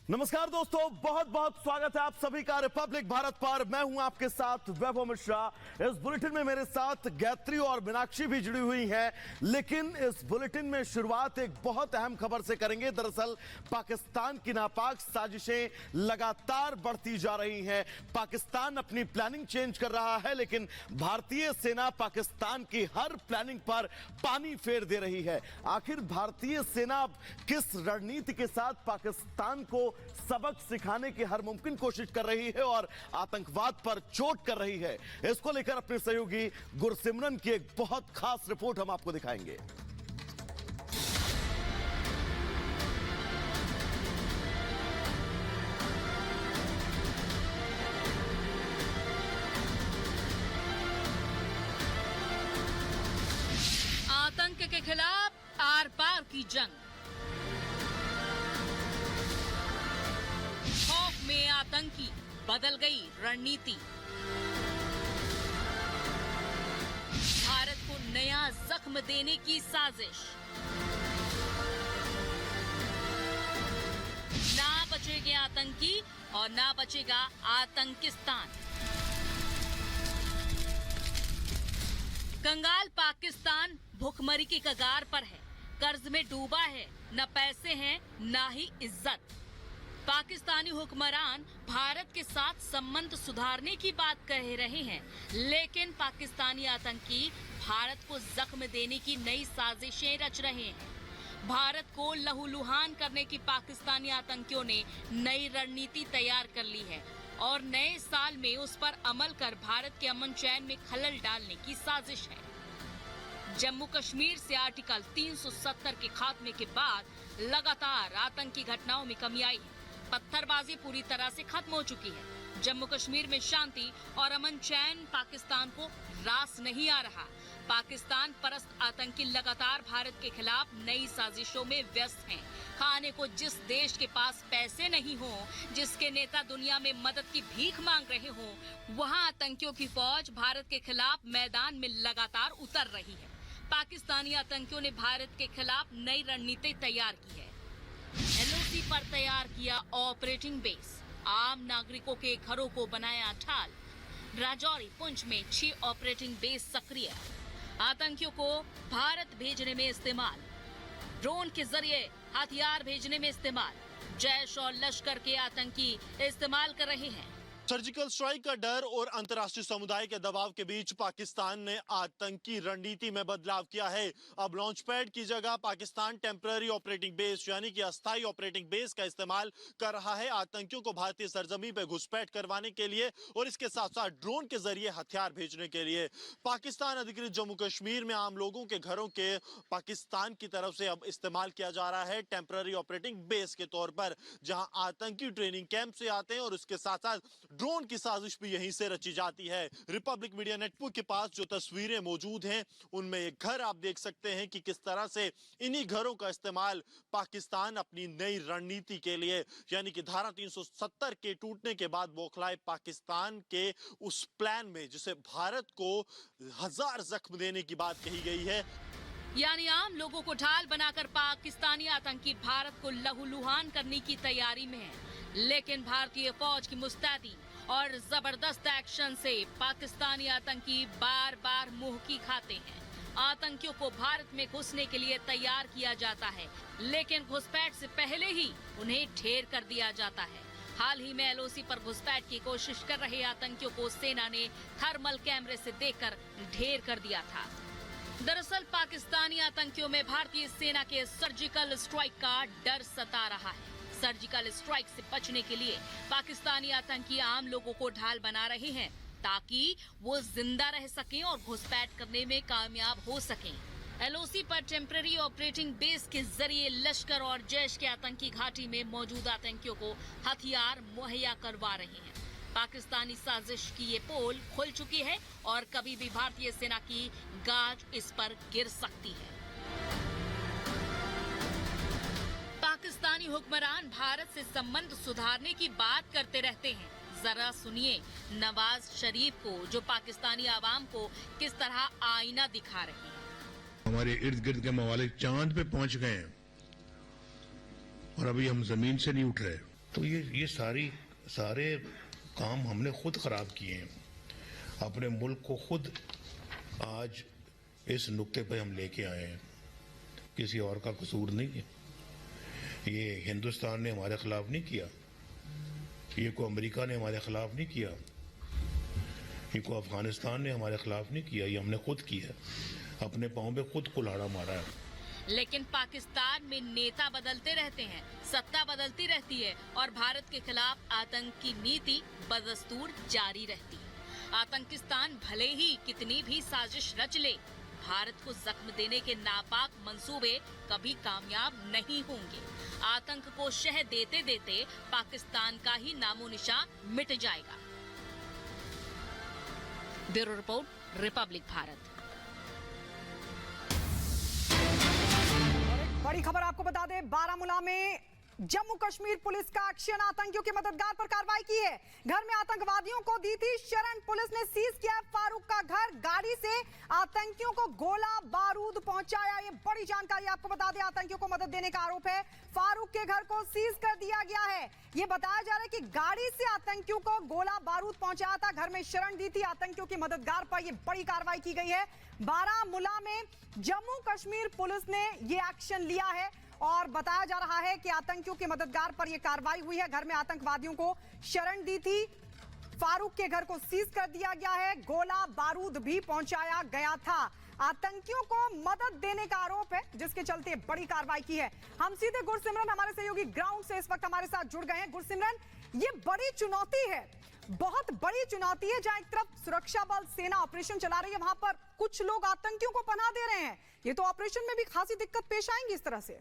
नमस्कार दोस्तों, बहुत बहुत स्वागत है आप सभी का रिपब्लिक भारत पर। मैं हूं आपके साथ वैभव मिश्रा। इस बुलेटिन में मेरे साथ गायत्री और मीनाक्षी भी जुड़ी हुई हैं, लेकिन इस बुलेटिन में शुरुआत एक बहुत अहम खबर से करेंगे। दरअसल पाकिस्तान की नापाक साजिशें लगातार बढ़ती जा रही हैं। पाकिस्तान अपनी प्लानिंग चेंज कर रहा है, लेकिन भारतीय सेना पाकिस्तान की हर प्लानिंग पर पानी फेर दे रही है। आखिर भारतीय सेना अब किस रणनीति के साथ पाकिस्तान को सबक सिखाने की हर मुमकिन कोशिश कर रही है और आतंकवाद पर चोट कर रही है, इसको लेकर अपने सहयोगी गुरसिमरन की एक बहुत खास रिपोर्ट हम आपको दिखाएंगे। आतंक के खिलाफ आर पार की जंग। खौफ में आतंकी, बदल गई रणनीति। भारत को नया जख्म देने की साजिश। ना बचेंगे आतंकी और ना बचेगा आतंकिस्तान। कंगाल पाकिस्तान भुखमरी की कगार पर है, कर्ज में डूबा है, न पैसे हैं न ही इज्जत। पाकिस्तानी हुक्मरान भारत के साथ संबंध सुधारने की बात कह रहे हैं, लेकिन पाकिस्तानी आतंकी भारत को जख्म देने की नई साजिशें रच रहे हैं। भारत को लहूलुहान करने की पाकिस्तानी आतंकियों ने नई रणनीति तैयार कर ली है और नए साल में उस पर अमल कर भारत के अमन चैन में खलल डालने की साजिश है। जम्मू कश्मीर से आर्टिकल 370 के खात्मे के बाद लगातार आतंकी घटनाओं में कमी आई है। पत्थरबाजी पूरी तरह से खत्म हो चुकी है। जम्मू कश्मीर में शांति और अमन चैन पाकिस्तान को रास नहीं आ रहा। पाकिस्तान परस्त आतंकी लगातार भारत के खिलाफ नई साजिशों में व्यस्त हैं। खाने को जिस देश के पास पैसे नहीं हो, जिसके नेता दुनिया में मदद की भीख मांग रहे हो, वहां आतंकियों की फौज भारत के खिलाफ मैदान में लगातार उतर रही है। पाकिस्तानी आतंकियों ने भारत के खिलाफ नई रणनीति तैयार की है। एलओसी पर तैयार किया ऑपरेटिंग बेस, आम नागरिकों के घरों को बनाया ढाल। राजौरी पुंछ में 6 ऑपरेटिंग बेस सक्रिय। आतंकियों को भारत भेजने में इस्तेमाल, ड्रोन के जरिए हथियार भेजने में इस्तेमाल। जैश और लश्कर के आतंकी इस्तेमाल कर रहे हैं। सर्जिकल स्ट्राइक का डर और अंतर्राष्ट्रीय समुदाय के दबाव के बीच पाकिस्तान ने आतंकी रणनीति में बदलाव किया है। अब लॉन्च पैड की जगह पाकिस्तान टेम्पररी ऑपरेटिंग बेस यानी कि अस्थायी ऑपरेटिंग बेस का इस्तेमाल कर रहा है आतंकियों को भारतीय सरजमीन पर घुसपैठ करवाने के लिए और इसके साथ साथ ड्रोन के जरिए हथियार भेजने के लिए। पाकिस्तान अधिकृत जम्मू कश्मीर में आम लोगों के घरों के पाकिस्तान की तरफ से अब इस्तेमाल किया जा रहा है टेम्पररी ऑपरेटिंग बेस के तौर पर, जहां आतंकी ट्रेनिंग कैंप से आते हैं और उसके साथ साथ ड्रोन की साजिश भी यहीं से रची जाती है। रिपब्लिक मीडिया नेटवर्क के पास जो तस्वीरें मौजूद हैं उनमें एक घर आप देख सकते हैं कि किस तरह से इन्हीं घरों का इस्तेमाल पाकिस्तान अपनी नई रणनीति के लिए यानी कि धारा 370 के टूटने के बाद बौखलाए पाकिस्तान के उस प्लान में जिसे भारत को 1000 जख्म देने की बात कही गई है। यानी आम लोगों को ढाल बनाकर पाकिस्तानी आतंकी भारत को लहूलुहान करने की तैयारी में है, लेकिन भारतीय फौज की मुस्तैदी और जबरदस्त एक्शन से पाकिस्तानी आतंकी बार बार मुंह की खाते हैं। आतंकियों को भारत में घुसने के लिए तैयार किया जाता है, लेकिन घुसपैठ से पहले ही उन्हें ढेर कर दिया जाता है। हाल ही में एलओसी पर घुसपैठ की कोशिश कर रहे आतंकियों को सेना ने थर्मल कैमरे से देखकर ढेर कर दिया था। दरअसल पाकिस्तानी आतंकियों में भारतीय सेना के सर्जिकल स्ट्राइक का डर सता रहा है। सर्जिकल स्ट्राइक से बचने के लिए पाकिस्तानी आतंकी आम लोगों को ढाल बना रहे हैं ताकि वो जिंदा रह सकें और घुसपैठ करने में कामयाब हो सकें। एलओसी पर टेम्पररी ऑपरेटिंग बेस के जरिए लश्कर और जैश के आतंकी घाटी में मौजूद आतंकियों को हथियार मुहैया करवा रहे हैं। पाकिस्तानी साजिश की ये पोल खुल चुकी है और कभी भी भारतीय सेना की गाज इस पर गिर सकती है। पाकिस्तानी हुक्मरान भारत से संबंध सुधारने की बात करते रहते हैं। जरा सुनिए नवाज शरीफ को, जो पाकिस्तानी आवाम को किस तरह आईना दिखा रहे हैं। हमारे इर्द गिर्द के ममालिक चांद पे पहुंच गए हैं और अभी हम जमीन से नहीं उठ रहे। तो ये सारे काम हमने खुद खराब किए हैं, अपने मुल्क को खुद आज इस नुक्ते पे हम लेके आए हैं, किसी और का कसूर नहीं है। ये हिंदुस्तान ने हमारे खिलाफ नहीं किया, ये को अमेरिका ने हमारे खिलाफ नहीं किया, ये को अफगानिस्तान ने हमारे खिलाफ नहीं किया, ये हमने खुद किया, अपने पाँव पे खुद कुल्हाड़ा मारा है। लेकिन पाकिस्तान में नेता बदलते रहते हैं, सत्ता बदलती रहती है और भारत के खिलाफ आतंक की नीति बदस्तूर जारी रहती है। आतंकिस्तान भले ही कितनी भी साजिश रच ले, भारत को जख्म देने के नापाक मंसूबे कभी कामयाब नहीं होंगे। आतंक को शह देते देते पाकिस्तान का ही नामो निशान मिट जाएगा। Bureau report, Republic Bharat. बड़ी खबर आपको बता दें, बारामूला में जम्मू कश्मीर पुलिस का एक्शन, आतंकियों के मददगार पर कार्रवाई की है। घर में आतंकवादियों को दी थी शरण, पुलिस ने सीज किया फारूक का घर, गाड़ी से आतंकियों को गोला बारूद पहुंचाया। ये बड़ी जानकारी आपको बता दें, आतंकियों को मदद देने का आरोप है, फारूक के घर को सीज कर दिया गया है। ये बताया जा रहा है कि गाड़ी से आतंकियों को गोला बारूद पहुंचाया था, घर में शरण दी थी आतंकियों के मददगार पर। ये बड़ी कार्रवाई की गई है। बारामूला में जम्मू कश्मीर पुलिस ने ये एक्शन लिया है और बताया जा रहा है कि आतंकियों के मददगार पर यह कार्रवाई हुई है। घर में आतंकवादियों को शरण दी थी, फारूक के घर को सीज कर दिया गया है, गोला बारूद भी पहुंचाया गया था। आतंकियों को मदद देने का आरोप है, जिसके चलते बड़ी कार्रवाई की है। हम सीधे गुरसिमरन, हमारे सहयोगी ग्राउंड से इस वक्त हमारे साथ जुड़ गए हैं। गुरसिमरन, ये बड़ी चुनौती है, बहुत बड़ी चुनौती है, जहां एक तरफ सुरक्षा बल सेना ऑपरेशन चला रही है, वहां पर कुछ लोग आतंकियों को पनाह दे रहे हैं। ये तो ऑपरेशन में भी खासी दिक्कत पेश आएंगी इस तरह से।